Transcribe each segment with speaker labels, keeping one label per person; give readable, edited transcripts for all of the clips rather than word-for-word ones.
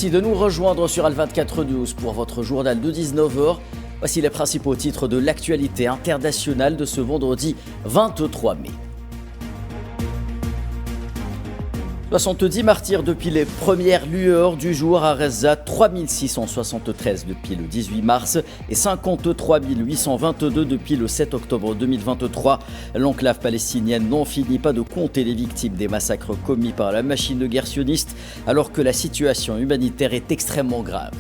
Speaker 1: Merci de nous rejoindre sur Al24 News pour votre journal de 19h. Voici les principaux titres de l'actualité internationale de ce vendredi 23 mai. 70 martyrs depuis les premières lueurs du jour à Gaza, 3673 depuis le 18 mars et 53 822 depuis le 7 octobre 2023. L'enclave palestinienne n'en finit pas de compter les victimes des massacres commis par la machine de guerre sioniste alors que la situation humanitaire est extrêmement grave.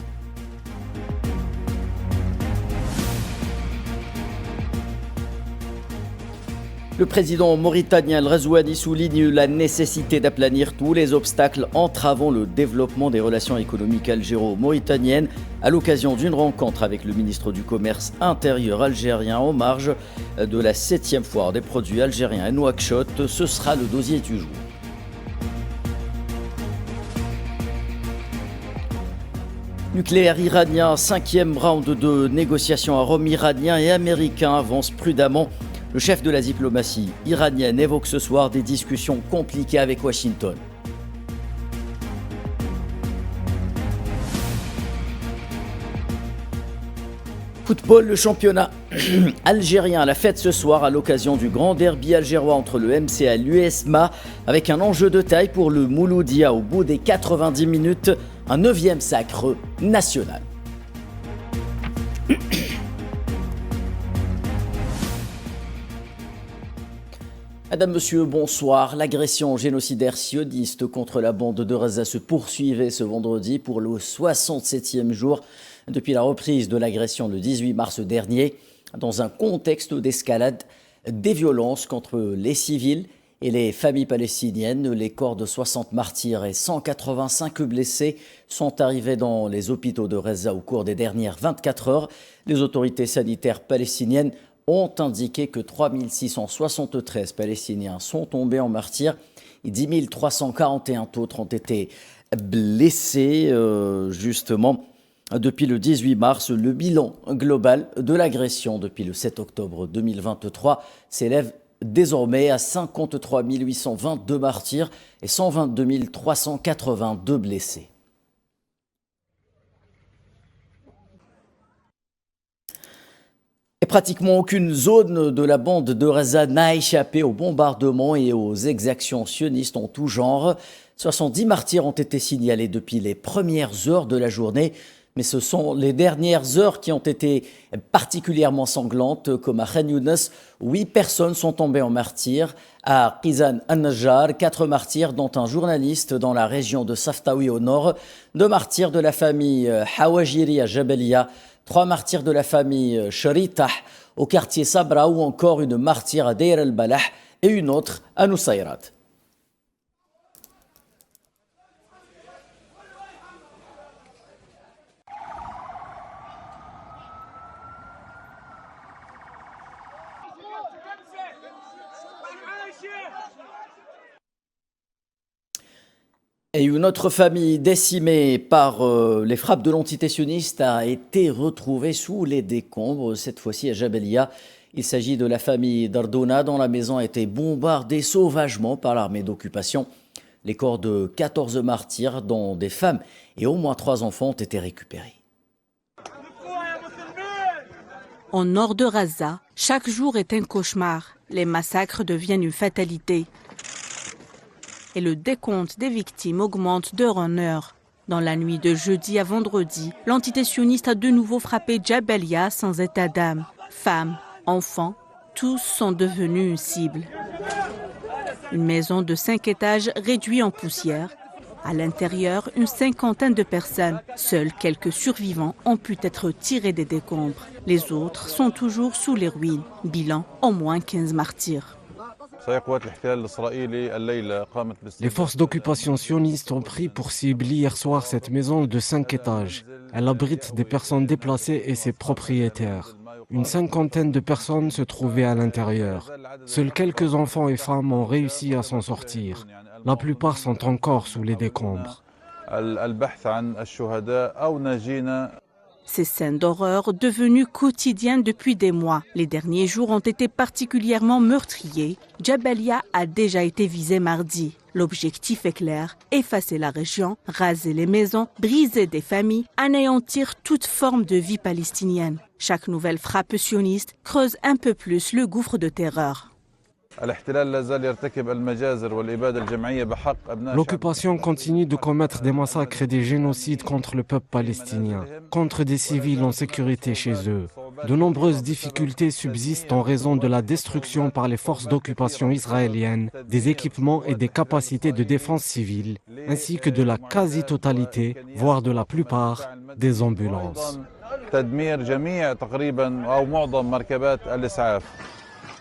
Speaker 1: Le président mauritanien El Ghazouani souligne la nécessité d'aplanir tous les obstacles entravant le développement des relations économiques algéro-mauritaniennes à l'occasion d'une rencontre avec le ministre du Commerce intérieur algérien en marge de la 7e foire des produits algériens à Nouakchott. Ce sera le dossier du jour. Nucléaire iranien, 5e round de négociations à Rome. Iraniens et Américains avancent prudemment. Le chef de la diplomatie iranienne évoque ce soir des discussions compliquées avec Washington. Football, le championnat algérien à la fête ce soir à l'occasion du grand derby algérois entre le MCA et l'USMA avec un enjeu de taille pour le Mouloudia au bout des 90 minutes, un 9e sacre national. Madame, Monsieur, bonsoir. L'agression génocidaire sioniste contre la bande de Gaza se poursuivait ce vendredi pour le 67e jour depuis la reprise de l'agression le 18 mars dernier, dans un contexte d'escalade des violences contre les civils et les familles palestiniennes. Les corps de 60 martyrs et 185 blessés sont arrivés dans les hôpitaux de Gaza au cours des dernières 24 heures. Les autorités sanitaires palestiniennes ont indiqué que 3673 Palestiniens sont tombés en martyrs et 10 341 autres ont été blessés. Justement, depuis le 18 mars, le bilan global de l'agression depuis le 7 octobre 2023 s'élève désormais à 53 822 martyrs et 122 382 blessés. Et pratiquement aucune zone de la bande de Gaza n'a échappé aux bombardements et aux exactions sionistes en tout genre. 70 martyrs ont été signalés depuis les premières heures de la journée, mais ce sont les dernières heures qui ont été particulièrement sanglantes, comme à Khan Younes, où 8 personnes sont tombées en martyrs. À Qizan al-Najjar, 4 martyrs, dont un journaliste dans la région de Saftawi au nord, 2 martyrs de la famille Hawajiri à Jabalia, 3 martyrs de la famille Sharitah au quartier Sabra ou encore une martyre à Deir el-Balah et une autre à Nusayrat. Et une autre famille décimée par les frappes de l'entité sioniste a été retrouvée sous les décombres, cette fois-ci à Jabalia. Il s'agit de la famille Dardouna dont la maison a été bombardée sauvagement par l'armée d'occupation. Les corps de 14 martyrs, dont des femmes et au moins 3 enfants, ont été récupérés.
Speaker 2: Au nord de Gaza, chaque jour est un cauchemar. Les massacres deviennent une fatalité. Et le décompte des victimes augmente d'heure en heure. Dans la nuit de jeudi à vendredi, l'entité sioniste a de nouveau frappé Jabalia sans état d'âme. Femmes, enfants, tous sont devenus une cible. Une maison de 5 étages réduite en poussière. À l'intérieur, une 50aine de personnes. Seuls quelques survivants ont pu être tirés des décombres. Les autres sont toujours sous les ruines. Bilan, au moins 15 martyrs.
Speaker 3: Les forces d'occupation sionistes ont pris pour cible hier soir cette maison de 5 étages. Elle abrite des personnes déplacées et ses propriétaires. Une 50aine de personnes se trouvaient à l'intérieur. Seuls quelques enfants et femmes ont réussi à s'en sortir. La plupart sont encore sous les décombres.
Speaker 2: Ces scènes d'horreur devenues quotidiennes depuis des mois. Les derniers jours ont été particulièrement meurtriers. Jabalia a déjà été visé mardi. L'objectif est clair, effacer la région, raser les maisons, briser des familles, anéantir toute forme de vie palestinienne. Chaque nouvelle frappe sioniste creuse un peu plus le gouffre de terreur.
Speaker 3: L'occupation continue de commettre des massacres et des génocides contre le peuple palestinien, contre des civils en sécurité chez eux. De nombreuses difficultés subsistent en raison de la destruction par les forces d'occupation israéliennes des équipements et des capacités de défense civile, ainsi que de la quasi-totalité, voire de la plupart, des ambulances.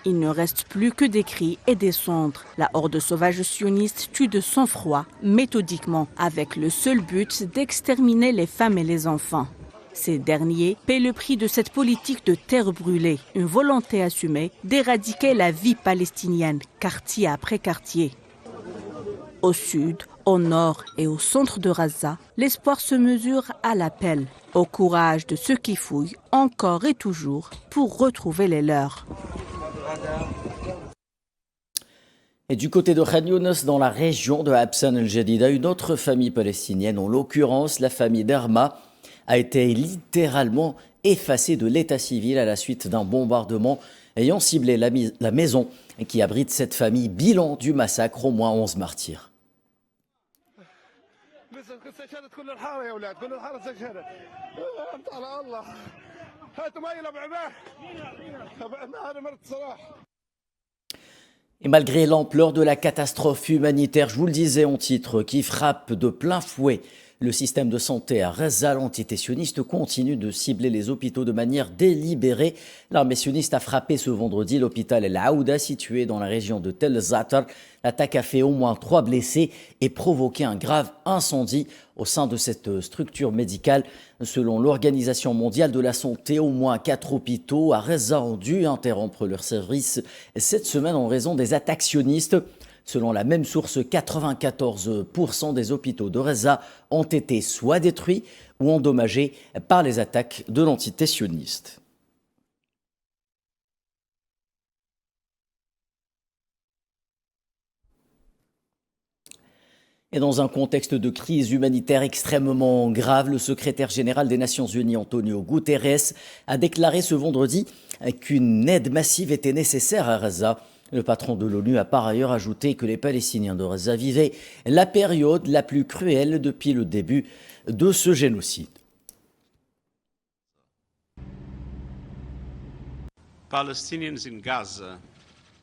Speaker 2: Il ne reste plus que des cris et des cendres. La horde sauvage sioniste tue de sang-froid, méthodiquement, avec le seul but d'exterminer les femmes et les enfants. Ces derniers paient le prix de cette politique de terre brûlée, une volonté assumée d'éradiquer la vie palestinienne, quartier après quartier. Au sud, au nord et au centre de Gaza, l'espoir se mesure à l'appel, au courage de ceux qui fouillent encore et toujours pour retrouver les leurs.
Speaker 1: Et du côté de Khan Younes, dans la région de Habsan el-Jadida, une autre famille palestinienne, en l'occurrence la famille d'Arma, a été littéralement effacée de l'état civil à la suite d'un bombardement ayant ciblé la maison qui abrite cette famille. Bilan du massacre, au moins 11 martyrs. Et malgré l'ampleur de la catastrophe humanitaire, je vous le disais en titre, qui frappe de plein fouet le système de santé à Gaza, l'entité sioniste continue de cibler les hôpitaux de manière délibérée. L'armée sioniste a frappé ce vendredi l'hôpital El Aouda, situé dans la région de Tel Zatar. L'attaque a fait au moins 3 blessés et provoqué un grave incendie au sein de cette structure médicale. Selon l'Organisation mondiale de la santé, au moins 4 hôpitaux à Gaza ont dû interrompre leur service cette semaine en raison des attaques sionistes. Selon la même source, 94% des hôpitaux de Gaza ont été soit détruits ou endommagés par les attaques de l'entité sioniste. Et dans un contexte de crise humanitaire extrêmement grave, le secrétaire général des Nations Unies, Antonio Guterres, a déclaré ce vendredi qu'une aide massive était nécessaire à Gaza. Le patron de l'ONU a par ailleurs ajouté que les Palestiniens de Gaza vivaient la période la plus cruelle depuis le début de ce génocide.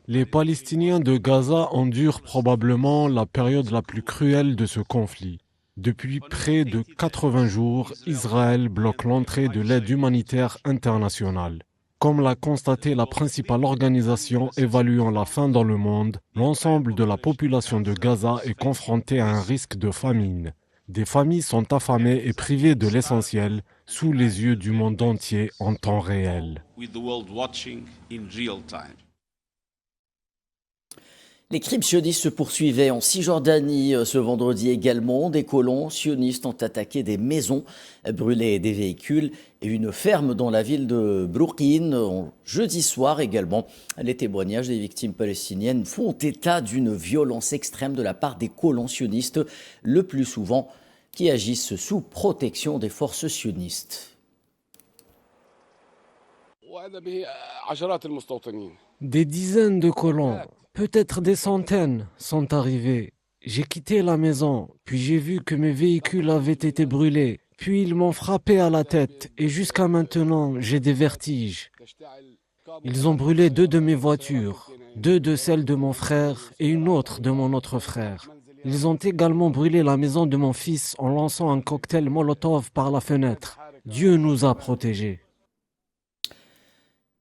Speaker 3: Les Palestiniens de Gaza endurent probablement la période la plus cruelle de ce conflit. Depuis près de 80 jours, Israël bloque l'entrée de l'aide humanitaire internationale. Comme l'a constaté la principale organisation évaluant la faim dans le monde, l'ensemble de la population de Gaza est confrontée à un risque de famine. Des familles sont affamées et privées de l'essentiel sous les yeux du monde entier en temps réel.
Speaker 1: Les crimes sionistes se poursuivaient en Cisjordanie ce vendredi également. Des colons sionistes ont attaqué des maisons, brûlé des véhicules et une ferme dans la ville de Brooklyn. Jeudi soir également, les témoignages des victimes palestiniennes font état d'une violence extrême de la part des colons sionistes, le plus souvent qui agissent sous protection des forces sionistes.
Speaker 3: Des dizaines de colons, peut-être des centaines, sont arrivés. J'ai quitté la maison, puis j'ai vu que mes véhicules avaient été brûlés. Puis ils m'ont frappé à la tête et jusqu'à maintenant, j'ai des vertiges. Ils ont brûlé 2 de mes voitures, 2 de celles de mon frère et une autre de mon autre frère. Ils ont également brûlé la maison de mon fils en lançant un cocktail Molotov par la fenêtre. Dieu nous a protégés.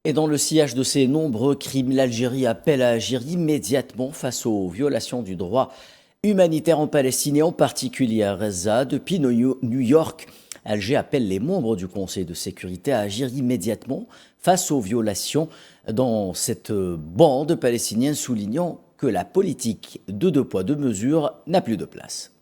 Speaker 1: Et dans le sillage de ces nombreux crimes, l'Algérie appelle à agir immédiatement face aux violations du droit humanitaire en Palestine et en particulier à Gaza. Depuis New York, Alger appelle les membres du Conseil de sécurité à agir immédiatement face aux violations dans cette bande palestinienne, soulignant que la politique de 2 poids 2 mesures n'a plus de place.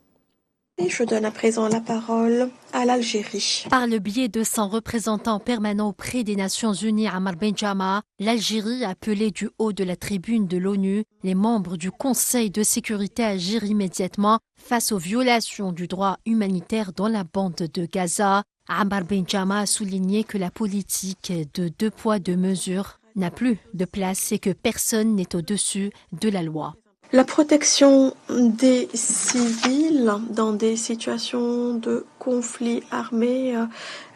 Speaker 4: Et je donne à présent la parole à l'Algérie.
Speaker 5: Par le biais de son représentant permanent auprès des Nations Unies, Ammar Benjama, l'Algérie a appelé du haut de la tribune de l'ONU les membres du Conseil de sécurité à agir immédiatement face aux violations du droit humanitaire dans la bande de Gaza. Ammar Benjama a souligné que la politique de deux poids, deux mesures n'a plus de place et que personne n'est au-dessus de la loi.
Speaker 4: La protection des civils dans des situations de conflit armé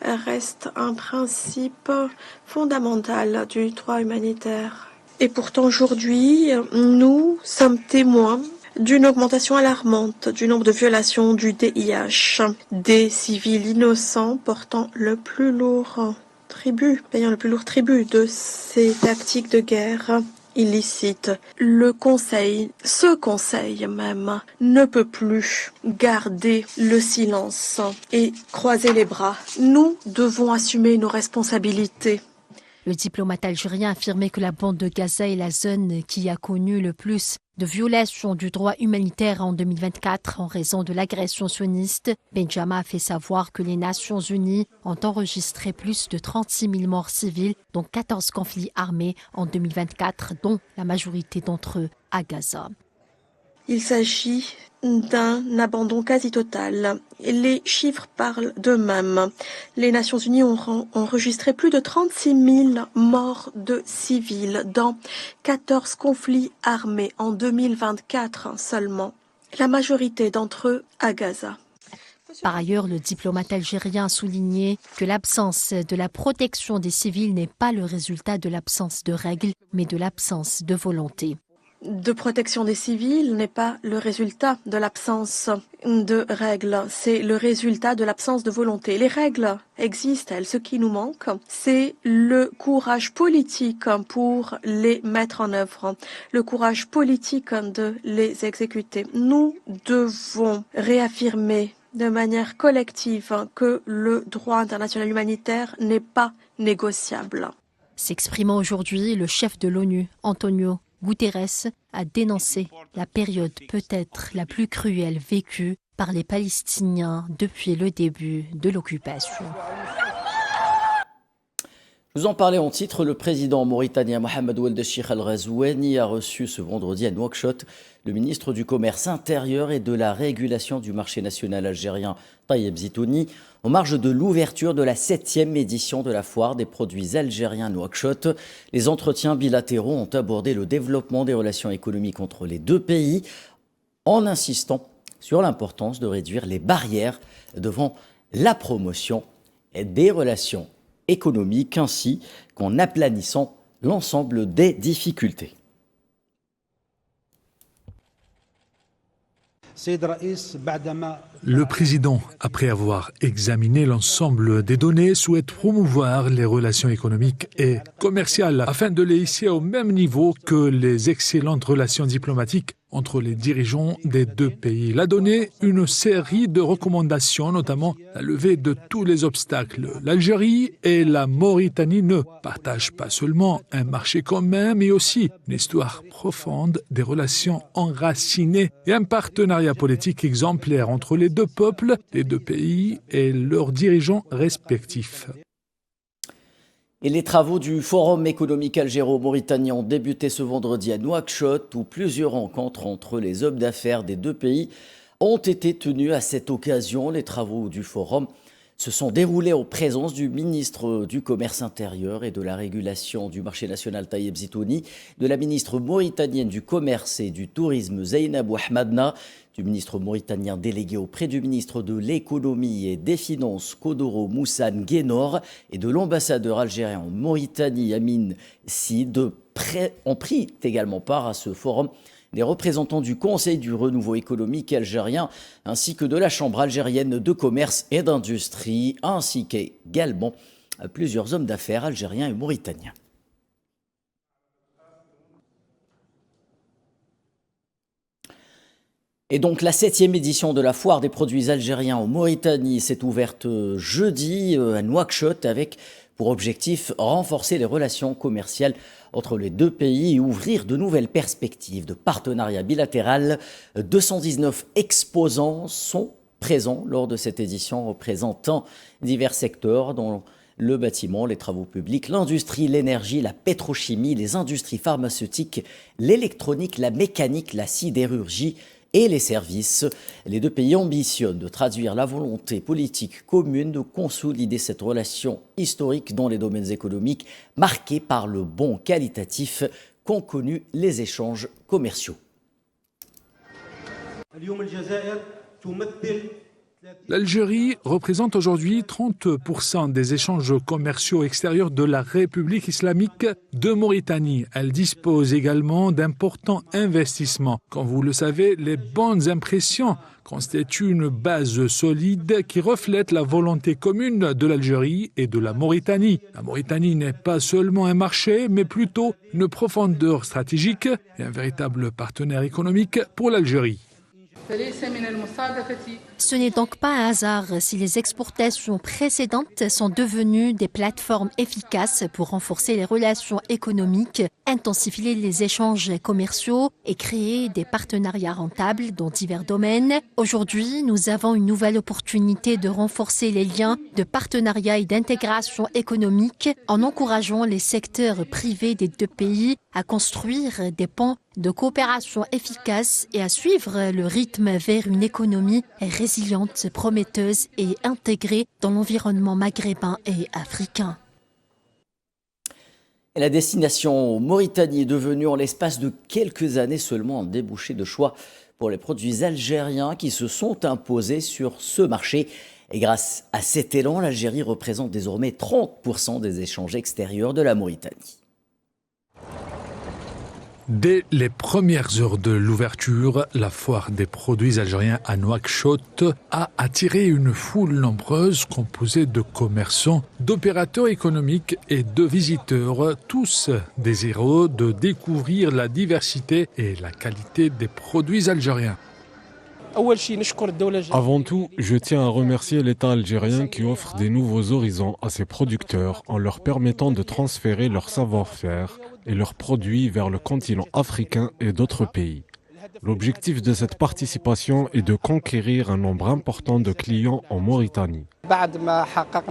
Speaker 4: reste un principe fondamental du droit humanitaire. Et pourtant aujourd'hui, nous sommes témoins d'une augmentation alarmante du nombre de violations du DIH. Des civils innocents portant le plus lourd tribut, payant le plus lourd tribut de ces tactiques de guerre illicite. Ce conseil même, ne peut plus garder le silence et croiser les bras. Nous devons assumer nos responsabilités.
Speaker 5: Le diplomate algérien a affirmé que la bande de Gaza est la zone qui a connu le plus de violations du droit humanitaire en 2024 en raison de l'agression sioniste. Benjama a fait savoir que les Nations Unies ont enregistré plus de 36 000 morts civils, dont 14 conflits armés en 2024, dont la majorité d'entre eux à Gaza.
Speaker 4: Il s'agit d'un abandon quasi total. Les chiffres parlent d'eux-mêmes. Les Nations Unies ont enregistré plus de 36 000 morts de civils dans 14 conflits armés en 2024 seulement. La majorité d'entre eux à Gaza.
Speaker 5: Par ailleurs, le diplomate algérien a souligné que l'absence de la protection des civils n'est pas le résultat de l'absence de règles, mais de l'absence de volonté.
Speaker 4: De protection des civils n'est pas le résultat de l'absence de règles, c'est le résultat de l'absence de volonté. Les règles existent, elles. Ce qui nous manque, c'est le courage politique pour les mettre en œuvre, le courage politique de les exécuter. Nous devons réaffirmer de manière collective que le droit international humanitaire n'est pas négociable.
Speaker 5: S'exprimant aujourd'hui, le chef de l'ONU, Antonio Guterres, a dénoncé la période peut-être la plus cruelle vécue par les Palestiniens depuis le début de l'occupation.
Speaker 1: Vous en parlez en titre, le président mauritanien Mohamed Ould Cheikh Al Ghazouani a reçu ce vendredi à Nouakchott le ministre du Commerce intérieur et de la régulation du marché national algérien Tayeb Zitouni en marge de l'ouverture de la 7e édition de la foire des produits algériens Nouakchott. Les entretiens bilatéraux ont abordé le développement des relations économiques entre les deux pays en insistant sur l'importance de réduire les barrières devant la promotion des relations économiques ainsi qu'en aplanissant l'ensemble des difficultés.
Speaker 6: Le président, après avoir examiné l'ensemble des données, souhaite promouvoir les relations économiques et commerciales afin de les hisser au même niveau que les excellentes relations diplomatiques entre les dirigeants des deux pays. Il a donné une série de recommandations, notamment la levée de tous les obstacles. L'Algérie et la Mauritanie ne partagent pas seulement un marché commun, mais aussi une histoire profonde, des relations enracinées et un partenariat politique exemplaire entre les deux peuples, les deux pays et leurs dirigeants respectifs.
Speaker 1: Et les travaux du Forum économique algéro-mauritanien ont débuté ce vendredi à Nouakchott, où plusieurs rencontres entre les hommes d'affaires des deux pays ont été tenues à cette occasion. Les travaux du Forum se sont déroulés en présence du ministre du Commerce intérieur et de la régulation du marché national Tayeb Zitouni, de la ministre mauritanienne du Commerce et du Tourisme Zeynab Ouahmadna, du ministre mauritanien délégué auprès du ministre de l'Économie et des Finances Kodoro Moussane Guénor et de l'ambassadeur algérien en Mauritanie Amin Sid ont pris également part à ce forum des représentants du Conseil du renouveau économique algérien ainsi que de la Chambre algérienne de commerce et d'industrie ainsi qu'également plusieurs hommes d'affaires algériens et mauritaniens. Et donc la 7e édition de la foire des produits algériens en Mauritanie s'est ouverte jeudi à Nouakchott avec pour objectif renforcer les relations commerciales entre les deux pays et ouvrir de nouvelles perspectives de partenariat bilatéral. 219 exposants sont présents lors de cette édition, représentant divers secteurs dont le bâtiment, les travaux publics, l'industrie, l'énergie, la pétrochimie, les industries pharmaceutiques, l'électronique, la mécanique, la sidérurgie et les services. Les deux pays ambitionnent de traduire la volonté politique commune de consolider cette relation historique dans les domaines économiques marqués par le bond qualitatif qu'ont connu les échanges commerciaux.
Speaker 6: L'Algérie représente aujourd'hui 30% des échanges commerciaux extérieurs de la République islamique de Mauritanie. Elle dispose également d'importants investissements. Comme vous le savez, les bonnes impressions constituent une base solide qui reflète la volonté commune de l'Algérie et de la Mauritanie. La Mauritanie n'est pas seulement un marché, mais plutôt une profondeur stratégique et un véritable partenaire économique pour l'Algérie.
Speaker 5: Ce n'est donc pas un hasard si les exportations précédentes sont devenues des plateformes efficaces pour renforcer les relations économiques, intensifier les échanges commerciaux et créer des partenariats rentables dans divers domaines. Aujourd'hui, nous avons une nouvelle opportunité de renforcer les liens de partenariat et d'intégration économique en encourageant les secteurs privés des deux pays à construire des ponts de coopération efficace et à suivre le rythme vers une économie résiliente, prometteuse et intégrée dans l'environnement maghrébin et africain.
Speaker 1: Et la destination Mauritanie est devenue en l'espace de quelques années seulement un débouché de choix pour les produits algériens qui se sont imposés sur ce marché. Et grâce à cet élan, l'Algérie représente désormais 30% des échanges extérieurs de la Mauritanie.
Speaker 6: Dès les premières heures de l'ouverture, la foire des produits algériens à Nouakchott a attiré une foule nombreuse composée de commerçants, d'opérateurs économiques et de visiteurs, tous désireux de découvrir la diversité et la qualité des produits algériens.
Speaker 3: Avant tout, je tiens à remercier l'État algérien qui offre des nouveaux horizons à ses producteurs en leur permettant de transférer leur savoir-faire et leurs produits vers le continent africain et d'autres pays. L'objectif de cette participation est de conquérir un nombre important de clients en Mauritanie.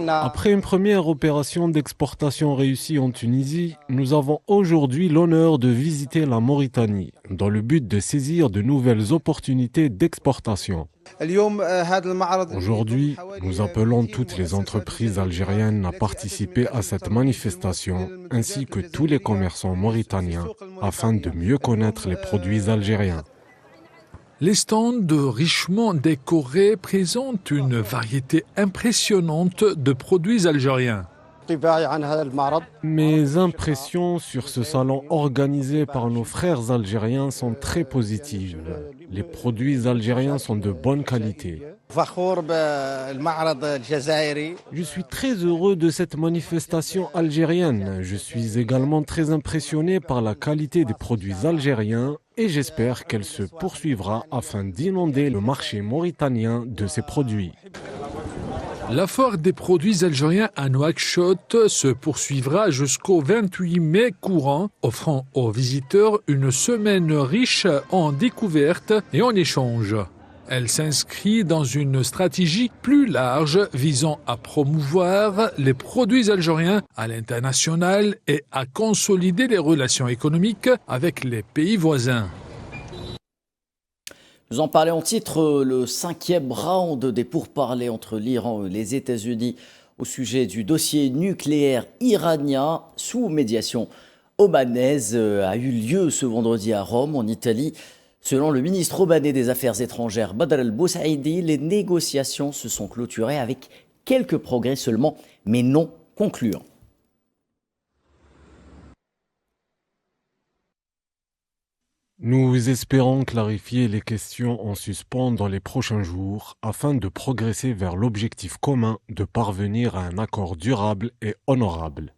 Speaker 3: Après une première opération d'exportation réussie en Tunisie, nous avons aujourd'hui l'honneur de visiter la Mauritanie dans le but de saisir de nouvelles opportunités d'exportation. Aujourd'hui, nous appelons toutes les entreprises algériennes à participer à cette manifestation ainsi que tous les commerçants mauritaniens afin de mieux connaître les produits algériens.
Speaker 6: Les stands richement décorés présentent une variété impressionnante de produits algériens.
Speaker 3: Mes impressions sur ce salon organisé par nos frères algériens sont très positives. Les produits algériens sont de bonne qualité. Je suis très heureux de cette manifestation algérienne. Je suis également très impressionné par la qualité des produits algériens et j'espère qu'elle se poursuivra afin d'inonder le marché mauritanien de ces produits.
Speaker 6: La foire des produits algériens à Nouakchott se poursuivra jusqu'au 28 mai courant, offrant aux visiteurs une semaine riche en découvertes et en échanges. Elle s'inscrit dans une stratégie plus large visant à promouvoir les produits algériens à l'international et à consolider les relations économiques avec les pays voisins.
Speaker 1: Nous en parlons en titre, le 5e round des pourparlers entre l'Iran et les États-Unis au sujet du dossier nucléaire iranien sous médiation omanaise a eu lieu ce vendredi à Rome, en Italie. Selon le ministre omanais des Affaires étrangères Badr al-Boussaidi, les négociations se sont clôturées avec quelques progrès seulement, mais non concluants.
Speaker 3: Nous espérons clarifier les questions en suspens dans les prochains jours afin de progresser vers l'objectif commun de parvenir à un accord durable et honorable.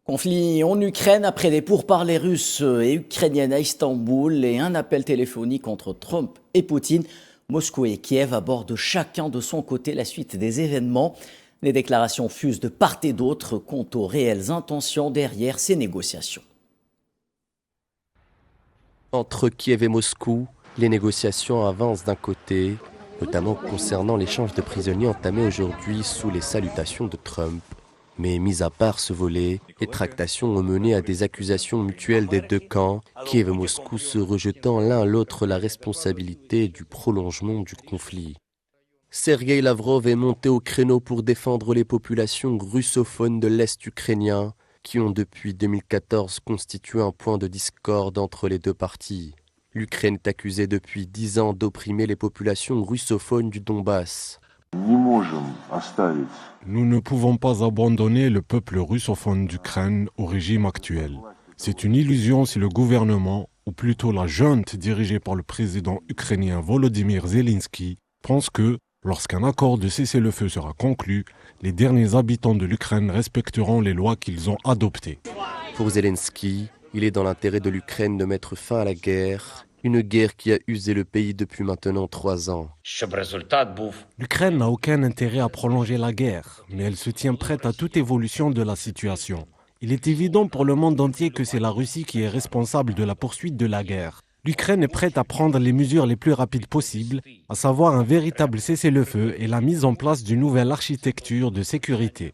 Speaker 1: Conflit en Ukraine après des pourparlers russes et ukrainiennes à Istanbul et un appel téléphonique entre Trump et Poutine. Moscou et Kiev abordent chacun de son côté la suite des événements. Les déclarations fusent de part et d'autre quant aux réelles intentions derrière ces négociations.
Speaker 7: Entre Kiev et Moscou, Les négociations avancent d'un côté, notamment concernant l'échange de prisonniers entamé aujourd'hui sous les salutations de Trump. Mais mis à part ce volet, les tractations ont mené à des accusations mutuelles des deux camps, Kiev et Moscou se rejetant l'un à l'autre la responsabilité du prolongement du conflit. Sergueï Lavrov est monté au créneau pour défendre les populations russophones de l'Est ukrainien, qui ont depuis 2014 constitué un point de discorde entre les deux parties. L'Ukraine est accusée depuis 10 ans d'opprimer les populations russophones du Donbass.
Speaker 3: Nous ne pouvons pas abandonner le peuple russophone d'Ukraine au régime actuel. C'est une illusion si le gouvernement, ou plutôt la junte dirigée par le président ukrainien Volodymyr Zelensky, pense que, lorsqu'un accord de cessez-le-feu sera conclu, les derniers habitants de l'Ukraine respecteront les lois qu'ils ont adoptées.
Speaker 7: Pour Zelensky, il est dans l'intérêt de l'Ukraine de mettre fin à la guerre, une guerre qui a usé le pays depuis maintenant 3 ans.
Speaker 3: L'Ukraine n'a aucun intérêt à prolonger la guerre, mais elle se tient prête à toute évolution de la situation. Il est évident pour le monde entier que c'est la Russie qui est responsable de la poursuite de la guerre. L'Ukraine est prête à prendre les mesures les plus rapides possibles, à savoir un véritable cessez-le-feu et la mise en place d'une nouvelle architecture de sécurité.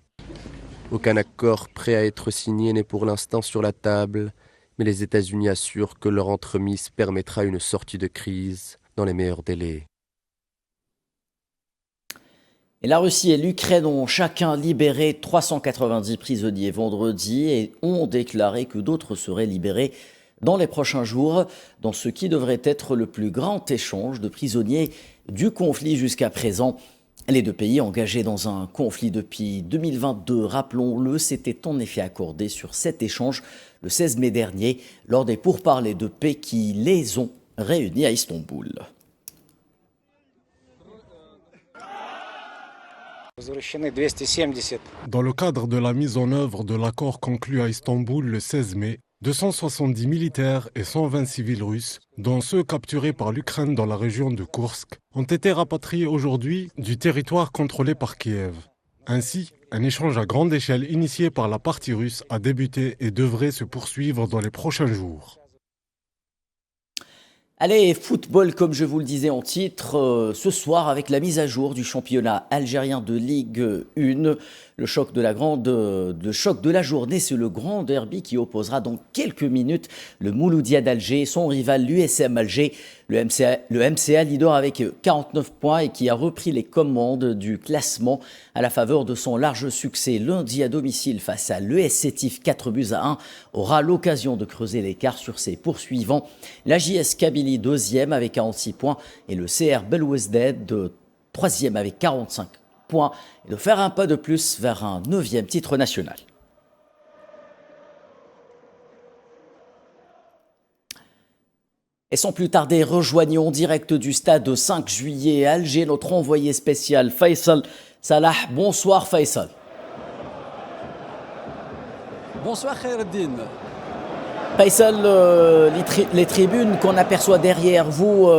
Speaker 7: Aucun accord prêt à être signé n'est pour l'instant sur la table, mais les États-Unis assurent que leur entremise permettra une sortie de crise dans les meilleurs délais.
Speaker 1: Et la Russie et l'Ukraine ont chacun libéré 390 prisonniers vendredi et ont déclaré que d'autres seraient libérés dans les prochains jours, dans ce qui devrait être le plus grand échange de prisonniers du conflit jusqu'à présent. Les deux pays engagés dans un conflit depuis 2022, rappelons-le, s'étaient en effet accordés sur cet échange le 16 mai dernier, lors des pourparlers de paix qui les ont réunis à Istanbul.
Speaker 3: Dans le cadre de la mise en œuvre de l'accord conclu à Istanbul le 16 mai, 270 militaires et 120 civils russes, dont ceux capturés par l'Ukraine dans la région de Koursk, ont été rapatriés aujourd'hui du territoire contrôlé par Kiev. Ainsi, un échange à grande échelle initié par la partie russe a débuté et devrait se poursuivre dans les prochains jours.
Speaker 1: Allez, football, comme je vous le disais en titre, ce soir avec la mise à jour du championnat algérien de Ligue 1. Le choc de la journée, c'est le grand derby qui opposera dans quelques minutes le Mouloudia d'Alger et son rival l'USM Alger. Le MCA leader avec 49 points et qui a repris les commandes du classement à la faveur de son large succès lundi à domicile face à l'ES Sétif 4-1 aura l'occasion de creuser l'écart sur ses poursuivants. La JS Kabylie 2e avec 46 points et le CR Belouizdad 3e avec 45 points et de faire un pas de plus vers un 9e titre national. Et sans plus tarder, rejoignons en direct du stade 5 juillet à Alger notre envoyé spécial Faisal Salah. Bonsoir Faisal.
Speaker 8: Bonsoir Khaireddin.
Speaker 1: Faisal, les tribunes qu'on aperçoit derrière vous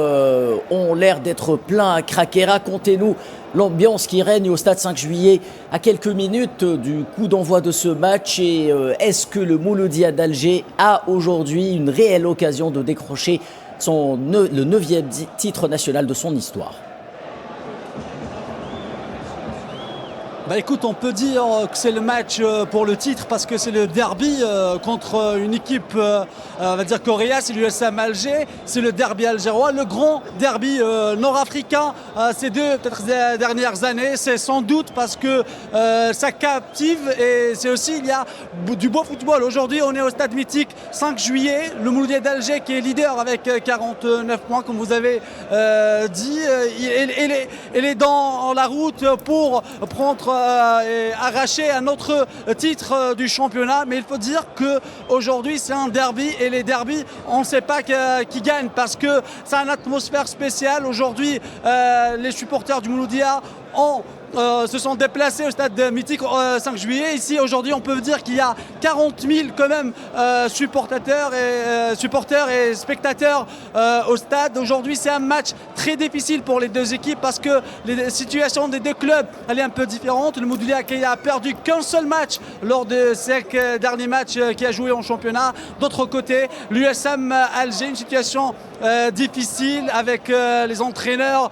Speaker 1: ont l'air d'être plein à craquer. Racontez-nous l'ambiance qui règne au stade 5 juillet à quelques minutes du coup d'envoi de ce match. Et est-ce que le Mouloudia d'Alger a aujourd'hui une réelle occasion de décrocher le 9e titre national de son histoire?
Speaker 8: Bah écoute, on peut dire que c'est le match pour le titre parce que c'est le derby contre une équipe, on va dire coréenne, c'est l'USM Alger, c'est le derby algérois, le grand derby nord-africain ces deux peut-être dernières années. C'est sans doute parce que ça captive et c'est aussi il y a du beau football. Aujourd'hui, on est au stade mythique 5 juillet, le Mouloudia d'Alger qui est leader avec 49 points comme vous avez dit. Il est dans la route pour prendre et arracher un autre titre du championnat, mais il faut dire qu'aujourd'hui c'est un derby et les derbys on ne sait pas qui gagne parce que c'est une atmosphère spéciale. Aujourd'hui les supporters du Mouloudia se sont déplacés au stade mythique 5 juillet. Ici aujourd'hui on peut dire qu'il y a 40 000 quand même supporters et spectateurs au stade. Aujourd'hui c'est un match très difficile pour les deux équipes parce que les situations des deux clubs elle est un peu différente. Le Mouloudia qui a perdu qu'un seul match lors de ces derniers matchs qu'il a joué en championnat. D'autre côté l'USM Alger, une situation difficile avec les entraîneurs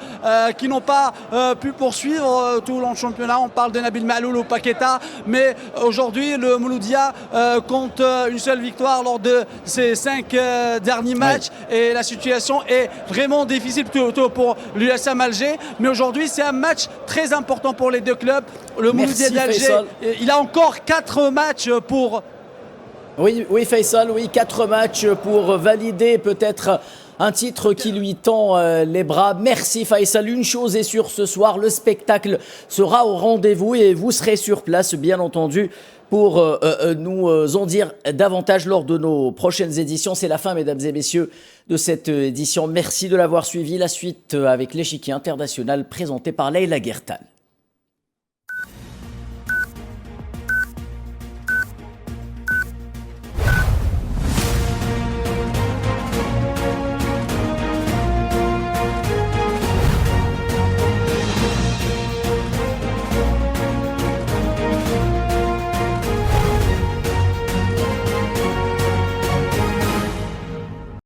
Speaker 8: qui n'ont pas pu poursuivre tout le long du championnat. On parle de Nabil Maloul ou Paqueta, mais aujourd'hui le Mouloudia compte une seule victoire lors de ses 5 derniers matchs et la situation est vraiment difficile plutôt pour l'USM Alger. Mais aujourd'hui c'est un match très important pour les deux clubs. Le Mouloudia d'Alger, il a encore 4 matchs pour...
Speaker 1: Oui, Faisal, 4 matchs pour valider peut-être un titre qui lui tend les bras. Merci Faisal. Une chose est sûre ce soir, le spectacle sera au rendez-vous et vous serez sur place, bien entendu, pour nous en dire davantage lors de nos prochaines éditions. C'est la fin, mesdames et messieurs, de cette édition. Merci de l'avoir suivi. La suite avec l'échiquier international présenté par Leïla Guertal.